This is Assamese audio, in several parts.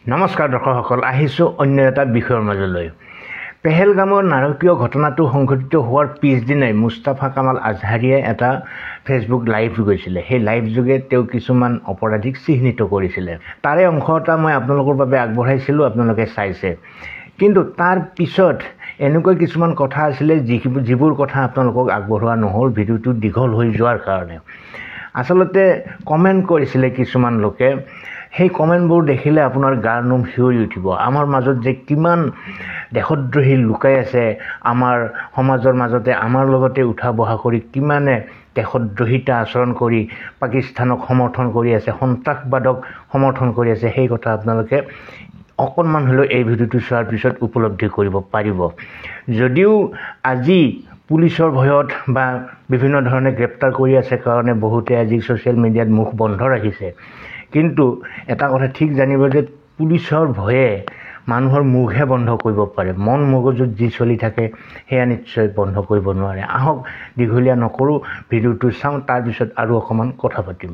নমস্কাৰ দৰ্শকসকল, আহিছোঁ অন্য এটা বিষয়ৰ মাজলৈ। পেহেলগামৰ নাৰকীয় ঘটনাটো সংঘটিত হোৱাৰ পিছদিনাই মুস্তাফা কামাল আজহাৰীয়ে এটা ফেচবুক লাইভ গৈছিলে। সেই লাইভ যোগে তেওঁ কিছুমান অপৰাধীক চিহ্নিত কৰিছিলে। তাৰে অংশ এটা মই আপোনালোকৰ বাবে আগবঢ়াইছিলোঁ, আপোনালোকে চাইছে। কিন্তু তাৰ পিছত এনেকুৱা কিছুমান কথা আছিলে যিবোৰ কথা আপোনালোকক আগবঢ়োৱা নহ'ল, ভিডিঅ'টো দীঘল হৈ যোৱাৰ কাৰণে। আচলতে কমেণ্ট কৰিছিলে কিছুমান লোকে। সেই কমেণ্টবোৰ দেখিলে আপোনাৰ গাৰ নোম শিয়ৰি উঠিব। আমাৰ মাজত যে কিমান দেশদ্ৰোহী লুকাই আছে, আমাৰ সমাজৰ মাজতে আমাৰ লগতে উঠা বহা কৰি কিমানে দেশদ্ৰোহিতা আচৰণ কৰি পাকিস্তানক সমৰ্থন কৰি আছে, সন্ত্ৰাসবাদক সমৰ্থন কৰি আছে, সেই কথা আপোনালোকে অকণমান হ'লেও এই ভিডিঅ'টো চোৱাৰ পিছত উপলব্ধি কৰিব পাৰিব। যদিও আজি পুলিচৰ ভয়ত বা বিভিন্ন ধৰণে গ্ৰেপ্তাৰ কৰি আছে কাৰণে বহুতে আজি ছ'চিয়েল মিডিয়াত মুখ বন্ধ ৰাখিছে, কিন্তু এটা কথা ঠিক জানিব যে পুলিচৰ ভয়ে মানুহৰ মুখহে বন্ধ কৰিব পাৰে, মন মগজুত যি চলি থাকে সেয়া নিশ্চয় বন্ধ কৰিব নোৱাৰে। আহক দীঘলীয়া নকৰোঁ, ভিডিঅ'টো চাওঁ, তাৰপিছত আৰু অকণমান কথা পাতিম।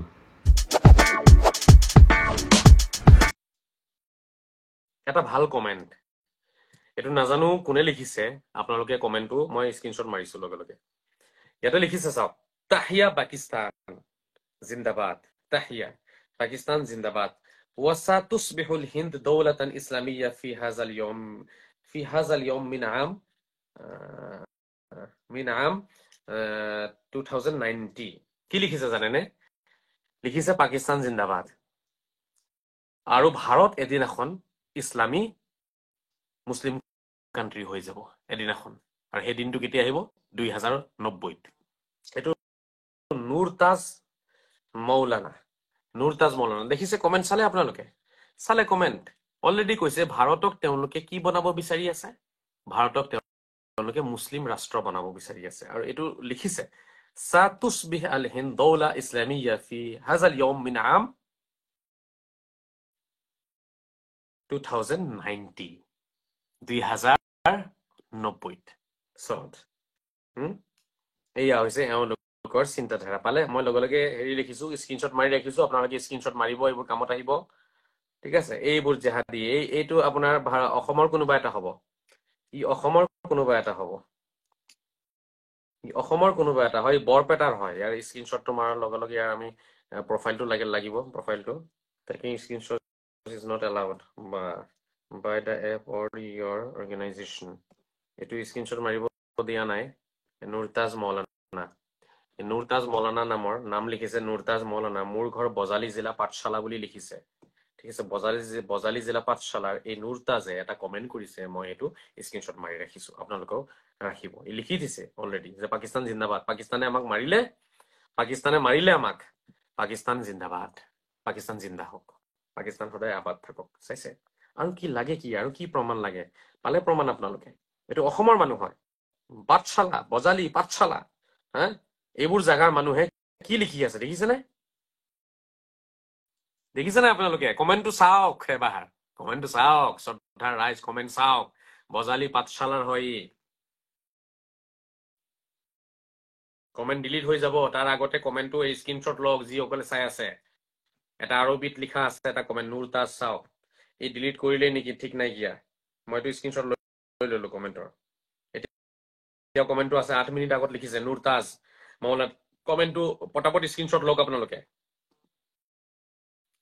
এটা ভাল কমেণ্ট, এইটো নাজানো কোনে লিখিছে, আপোনালোকে কমেণ্টটো মই স্ক্ৰীনশ্বট মাৰিছোঁ লগে লগে। ইয়াতে লিখিছে চাওক, তাহিয়া পাকিস্তান জিন্দাবাদ, তাহিয়া পাকিস্তান জিন্দাবাদ, وستصبح الهند دولة إسلامية في هذا اليوم من عام 2090। কি লিখিছে জানেনে? লিখিছে পাকিস্তান জিন্দাবাদ আৰু ভাৰত এদিন এখন ইছলামী মুছলিম কাণ্ট্ৰি হৈ যাব এদিনাখন। আৰু সেই দিনটো কেতিয়া আহিব? 2090। এইটো নুৰতাজ মৌলানা, নুৰতাজ মৌলানা। দেখিছে কমেণ্ট চালে আপোনালোকে? চালে কমেণ্ট? অলৰেডি কৈছে ভাৰতক তেওঁলোকে কি বনাব বিচাৰি আছে? ভাৰতক তেওঁলোকে মুছলিম ৰাষ্ট্ৰ বনাব বিচাৰি আছে। আৰু এইটো লিখিছে সাতুসবিহ আল হিন্দ দৌলা ইছলামিয়া ফি হাজাল ইয়ম মিন আম 2090, 2090 চনত। এয়া হৈছে এওঁলোকৰ চিন্তাধাৰা। পালে? মই লগে লগে হেৰি লিখিছো, স্ক্ৰীনশ্বট মাৰি ৰাখিছো, আপোনালোকে স্ক্ৰীনশ্বট মাৰিব, এইবোৰ কামত আহিব। ঠিক আছে? এইবোৰ জেহাদী, এইটো আপোনাৰ অসমৰ কোনোবা এটা হ'ব, ই অসমৰ কোনোবা এটা হ'ব, ই অসমৰ কোনোবা এটা হয়, বৰপেটাৰ হয়। ইয়াৰ স্ক্ৰীনশ্বটটো মাৰাৰ লগে লগে ইয়াৰ আমি প্ৰফাইলটো লাগিব, প্ৰফাইলটো taking screenshot is not allowed by the app or your organization। এইটো স্ক্ৰীনশ্বট মাৰিব দিয়া নাই। নুৰতাজ মৌলানা, নুৰতাজ মৌলানা নামৰ নাম লিখিছে, নুৰতাজ মৌলানা। মোৰ ঘৰ বজালী জিলা পাঠশালা বুলি লিখিছে। ঠিক আছে, বজালী জিলা পাঠশালাৰ এই নুৰতাজে এটা কমেণ্ট কৰিছে, মই এইটো স্ক্ৰীনশ্বট মাৰি ৰাখিছো, আপোনালোকেও ৰাখিব। ই লিখি দিছে অলৰেডি যে পাকিস্তান জিন্দাবাদ, পাকিস্তানে আমাক মাৰিলে, পাকিস্তানে মাৰিলে আমাক, পাকিস্তান জিন্দাবাদ, পাকিস্তান জিন্দা হওক, পাকিস্তান সদায় আবাদ থাকক। চাইছে? আৰু কি লাগে? কি আৰু কি প্ৰমাণ লাগে? পালে প্ৰমাণ আপোনালোকে? এইটো অসমৰ মানুহ হয়, পাঠশালা, বজালী পাঠশালা, এইবোৰ জাগাৰ মানুহে কি লিখি আছে দেখিছেনে? দেখিছেনে আপোনালোকে? কমেণ্টটো চাওক এবাৰ, কমেণ্টটো চাওক, শ্ৰদ্ধাৰ ৰাইজ কমেণ্ট চাওক। বজালী পাঠশালাৰ হয়। কমেণ্ট ডিলিট হৈ যাব, তাৰ আগতে কমেণ্টটো এই স্ক্ৰীনশ্বট লওক যিসকলে চাই আছে। এটা আৰবিত লিখা আছে এটা কমেণ্ট, নুৰতাজ চাওক। এই ডিলিট কৰিলেই নেকি ঠিক নাই কিয়া। মইতো স্ক্ৰীনশ্বট লৈ ললো কমেণ্টৰ। এতিয়া কমেণ্টটো আছে 8 মিনিট আগত লিখিছে নুৰতাজ মৌলানা। কমেণ্টটো পটাপট স্ক্ৰীনশ্বট লওক আপোনালোকে।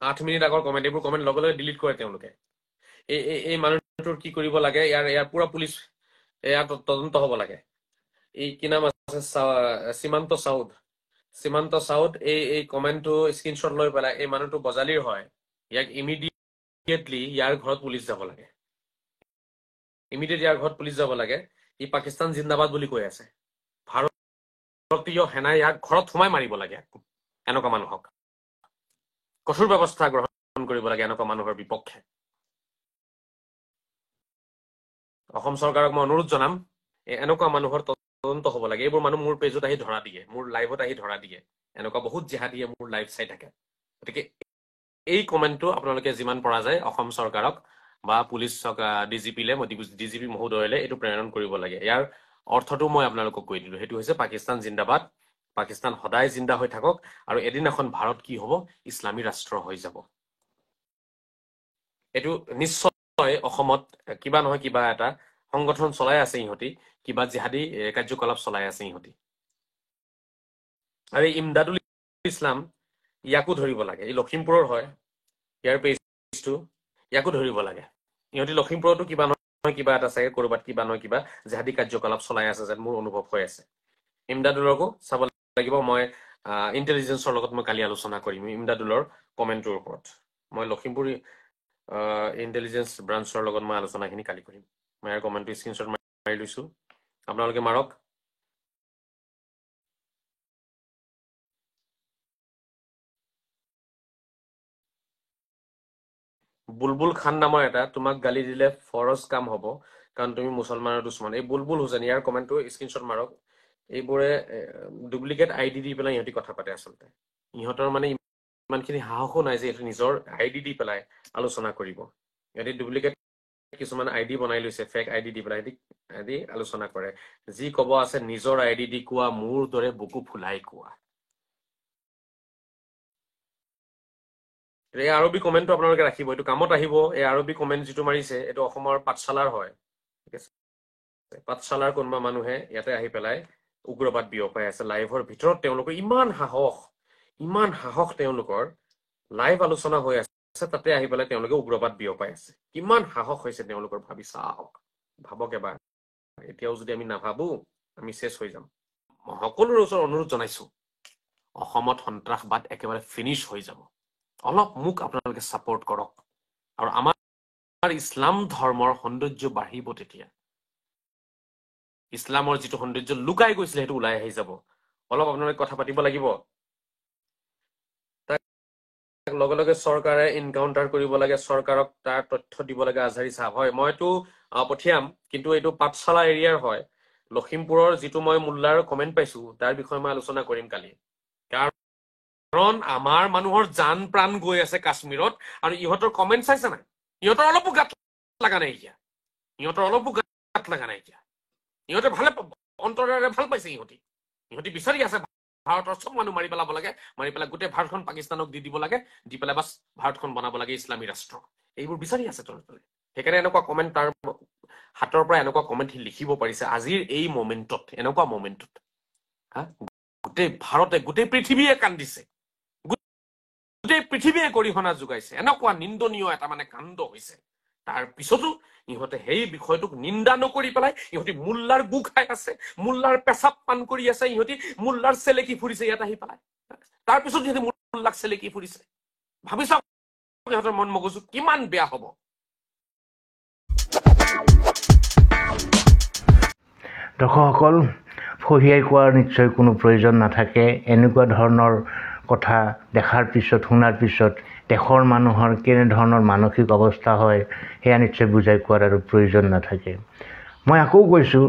8 মিনিট আগৰ কমেণ্ট, এইবোৰ কমেণ্ট লগে লগে ডিলিট কৰে তেওঁলোকে। এই মানুহটোৰ কি কৰিব লাগে? ইয়াৰ পুৰা পুলিচ ইয়াৰ তদন্ত হ'ব লাগে। এই কি নাম আছে? সীমান্ত চাউদ, সীমান্ত চাউদ। এই কমেণ্টটো স্ক্ৰীনশ্বট লৈ পেলাই, এই মানুহটো বজালীৰ হয়, ইয়াক ইমিডিয়েটলি ইয়াৰ ঘৰত পুলিচ যাব লাগে, ইমিডিয়েট ইয়াৰ ঘৰত পুলিচ যাব লাগে। ই পাকিস্তান জিন্দাবাদ বুলি কৈ আছে। ভাৰতীয় সেনাই ইয়াক ঘৰত সোমাই মাৰিব লাগে। এনেকুৱা মানুহক কঠোৰ ব্যৱস্থা গ্ৰহণ কৰিব লাগে, এনেকুৱা মানুহৰ বিপক্ষে। অসম চৰকাৰক মই অনুৰোধ জনাম, এনেকুৱা মানুহৰ তদন্ত হ'ব লাগে। এইবোৰ মানুহ মোৰ পেজত আহি ধৰা দিয়ে, মোৰ লাইভত আহি ধৰা দিয়ে। এনেকুৱা বহুত জেহাদীয়ে মোৰ লাইভ চাই থাকে। গতিকে এই কমেণ্টটো আপোনালোকে যিমান পৰা যায় অসম চৰকাৰক বা পুলিচ ডিজিপিলে, ডিজিপি মহোদয়লে এইটো প্ৰেৰণ কৰিব লাগে। ইয়াৰ অৰ্থটো মই আপোনালোকক কৈ দিলো, সেইটো হৈছে পাকিস্তান জিন্দাবাদ, পাকিস্তান সদায় জিন্দা হৈ থাকক, আৰু এদিন এখন ভাৰত কি হ'ব? ইছলামী ৰাষ্ট্ৰ হৈ যাব। এইটো নিশ্চয় অসমত কিবা নহয় কিবা এটা সংগঠন চলাই আছে ইহঁতি, কিবা জিহাদী কাৰ্যকলাপ চলাই আছে ইহঁতি। আৰু ইমদাদুল ইছলাম ইয়াকো ধৰিব লাগে, ই লখিমপুৰৰ হয়, ইয়াৰ পেজটো ইয়াকো ধৰিব লাগে। ইহঁতি লখিমপুৰতো কিবা নহয় কিবা এটা চাগে ক'ৰবাত কিবা নহয় কিবা জিহাদী কাৰ্যকলাপ চলাই আছে যেন মোৰ অনুভৱ হৈ আছে। ইমদাদুলকো চাব লাগিব। মই ইণ্টেলিজেন্সৰ লগত মই কালি আলোচনা কৰিম ইমদাদুলৰ কমেণ্টটোৰ ওপৰত। মই লখিমপুৰ ইণ্টেলিজেন্স ব্ৰাঞ্চৰ লগত মই আলোচনাখিনি কালি কৰিম। মই ইয়াৰ কমেণ্টটো স্ক্ৰীনশ্বট মাৰি লৈছো, আপোনালোকে মাৰক। বুলবুল খান নামৰ এটা, তোমাক গালি দিলে ফৰজ কাম হ'ব কাৰণ তুমি মুছলমানৰ দুশ্মন। এই বুলবুল হুছেইন, ইয়াৰ কমেণ্টটো স্ক্ৰীনশ্বট মাৰক। এইবোৰে ডুপ্লিকেট আইডি দি পেলাই ইহঁতি কথা পাতে। আচলতে ইহঁতৰ মানে ইমানখিনি সাহসো নাই যে এইটো নিজৰ আইডি দি পেলাই আলোচনা কৰিব। ইহঁতি ডুপ্লিকেট কিছুমান আইডি বনাই লৈছে, ফেক আইডি দি পেলাই সিহঁতি আলোচনা কৰে। যি ক'ব আছে নিজৰ আইডি দি কোৱা, মোৰ দৰে বুকু ফুলাই কোৱা। এই আৰবী কমেণ্টটো আপোনালোকে ৰাখিব, এইটো কামত আহিব। এই আৰবী কমেণ্ট যিটো মাৰিছে এইটো অসমৰ পাঠশালাৰ হয়, ঠিক আছে। পাঠশালাৰ কোনোবা মানুহে ইয়াতে আহি পেলাই উগ্ৰবাদ বিয়পাই আছে লাইভৰ ভিতৰত। তেওঁলোকৰ ইমান সাহস তেওঁলোকৰ লাইভ আলোচনা হৈ আছে, তাতে আহি পেলাই তেওঁলোকে উগ্ৰবাদ বিয়পাই আছে। কিমান সাহস হৈছে তেওঁলোকৰ, ভাবি চাওক, ভাবক এবাৰ। এতিয়াও যদি আমি নাভাবো আমি শেষ হৈ যাম। সকলোৰে ওচৰত অনুৰোধ জনাইছো, অসমত সন্ত্ৰাসবাদ একেবাৰে ফিনিছ হৈ যাব। অলপ মোক আপোনালোকে ছাপোৰ্ট কৰক, আৰু আমাৰ ইছলাম ধৰ্মৰ সৌন্দৰ্য বাঢ়িব। তেতিয়া ইছলামৰ যিটো সৌন্দৰ্য লুকাই গৈছিলে সেইটো ওলাই আহি যাব। অলপ আপোনালোকে কথা পাতিব লাগিব। লগে লগে চৰকাৰে এনকাউণ্টাৰ কৰিব লাগে, চৰকাৰক তাৰ তথ্য দিব লাগে। আজহাৰী চাহাব হয়, মইতো পঠিয়াম, কিন্তু এইটো পাঠশালা এৰিয়াৰ হয়। লখিমপুৰৰ যিটো মই মোল্লাৰ কমেণ্ট পাইছো তাৰ বিষয়ে মই আলোচনা কৰিম কালি। কাৰণ আমাৰ মানুহৰ জান প্ৰাণ গৈ আছে কাশ্মীৰত, আৰু ইহঁতৰ কমেণ্ট চাইছে নাই? ইহঁতৰ অলপো গাত লগা নাই এতিয়া, ইহঁতে ভালে অন্তৰেৰে ভাল পাইছে। ইহঁতি বিচাৰি আছে ভাৰতৰ চব মানুহ মাৰি পেলাব লাগে, মাৰি পেলাই গোটেই ভাৰতখন পাকিস্তানক দি দিব লাগে, দি পেলাই বাছ ভাৰতখন বনাব লাগে ইছলামী ৰাষ্ট্ৰ। এইবোৰ বিচাৰি আছে তলে তলে। সেইকাৰণে এনেকুৱা কমেণ্ট, তাৰ হাতৰ পৰা এনেকুৱা কমেণ্ট সি লিখিব পাৰিছে আজিৰ এই মমেণ্টত, এনেকুৱা মমেণ্টত। গোটেই ভাৰতে, গোটেই পৃথিৱীয়ে কান্দিছে, গোটেই পৃথিৱীয়ে গৰিহণা যোগাইছে। এনেকুৱা নিন্দনীয় এটা মানে কাণ্ড হৈছে। তাৰ পিছতো ইহঁতে সেই বিষয়টোক নিন্দা নকৰি পেলাই ইহঁতি মোল্লাৰ গু খাই আছে, মোল্লাৰ পেচাব পান কৰি আছে, ইহঁতি মোল্লাৰ চেলেকি ফুৰিছে ইয়াত আহি পেলাই। তাৰ পিছত ইহঁতি মোল্লাক চেলেকি ফুৰিছে। ভাবি চাওক ইহঁতৰ মন মগজু কিমান বেয়া হ'ব। দৰ্শকসকল, ফহিয়াই কোৱাৰ নিশ্চয় কোনো প্ৰয়োজন নাথাকে। এনেকুৱা ধৰণৰ কথা দেখাৰ পিছত, শুনাৰ পিছত দেশৰ মানুহৰ কেনেধৰণৰ মানসিক অৱস্থা হয় সেয়া নিশ্চয় বুজাই কোৱাৰ আৰু প্ৰয়োজন নাথাকে। মই আকৌ কৈছোঁ,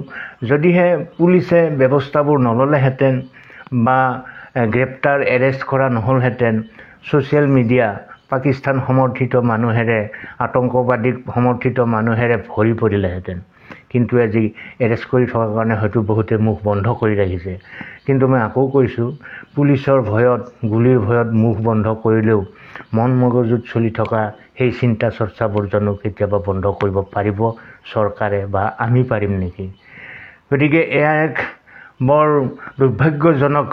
যদিহে পুলিচে ব্যৱস্থাবোৰ নল'লেহেঁতেন বা গ্ৰেপ্তাৰ এৰেষ্ট কৰা নহ'লহেঁতেন, ছ'চিয়েল মিডিয়া পাকিস্তান সমৰ্থিত মানুহেৰে, আতংকবাদীক সমৰ্থিত মানুহেৰে ভৰি পৰিলেহেঁতেন। কিন্তু আজি এৰেষ্ট কৰি থকাৰ কাৰণে হয়তো বহুতে মুখ বন্ধ কৰি ৰাখিছে। কিন্তু মই আকৌ কৈছোঁ, পুলিচৰ ভয়ত, গুলীৰ ভয়ত মুখ বন্ধ কৰিলেও মন মগজুত চলি থকা সেই চিন্তা চৰ্চাবোৰ জানো কেতিয়াবা বন্ধ কৰিব পাৰিব চৰকাৰে, বা আমি পাৰিম নেকি? গতিকে এয়া এক বৰ দুৰ্ভাগ্যজনক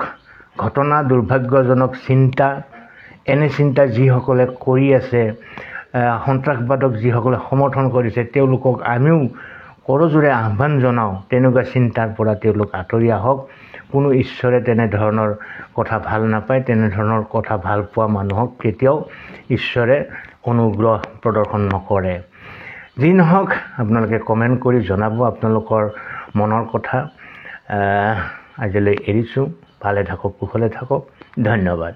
ঘটনা, দুৰ্ভাগ্যজনক চিন্তা। এনে চিন্তা যিসকলে কৰি আছে, সন্ত্ৰাসবাদক যিসকলে সমৰ্থন কৰিছে, তেওঁলোকক আমিও কৰজোৰে আহ্বান জনাওঁ, তেনেকুৱা চিন্তাৰ পৰা তেওঁলোক আঁতৰি আহক। কোনো ঈশ্বৰে তেনেধৰণৰ কথা ভাল নাপায়। তেনেধৰণৰ কথা ভাল পোৱা মানুহক কেতিয়াও ঈশ্বৰে অনুগ্ৰহ প্ৰদৰ্শন নকৰে। যি নহওক, আপোনালোকে কমেণ্ট কৰি জনাব আপোনালোকৰ মনৰ কথা। আজিলৈ এৰিছোঁ। ভালে থাকক, কুশলে থাকক। ধন্যবাদ।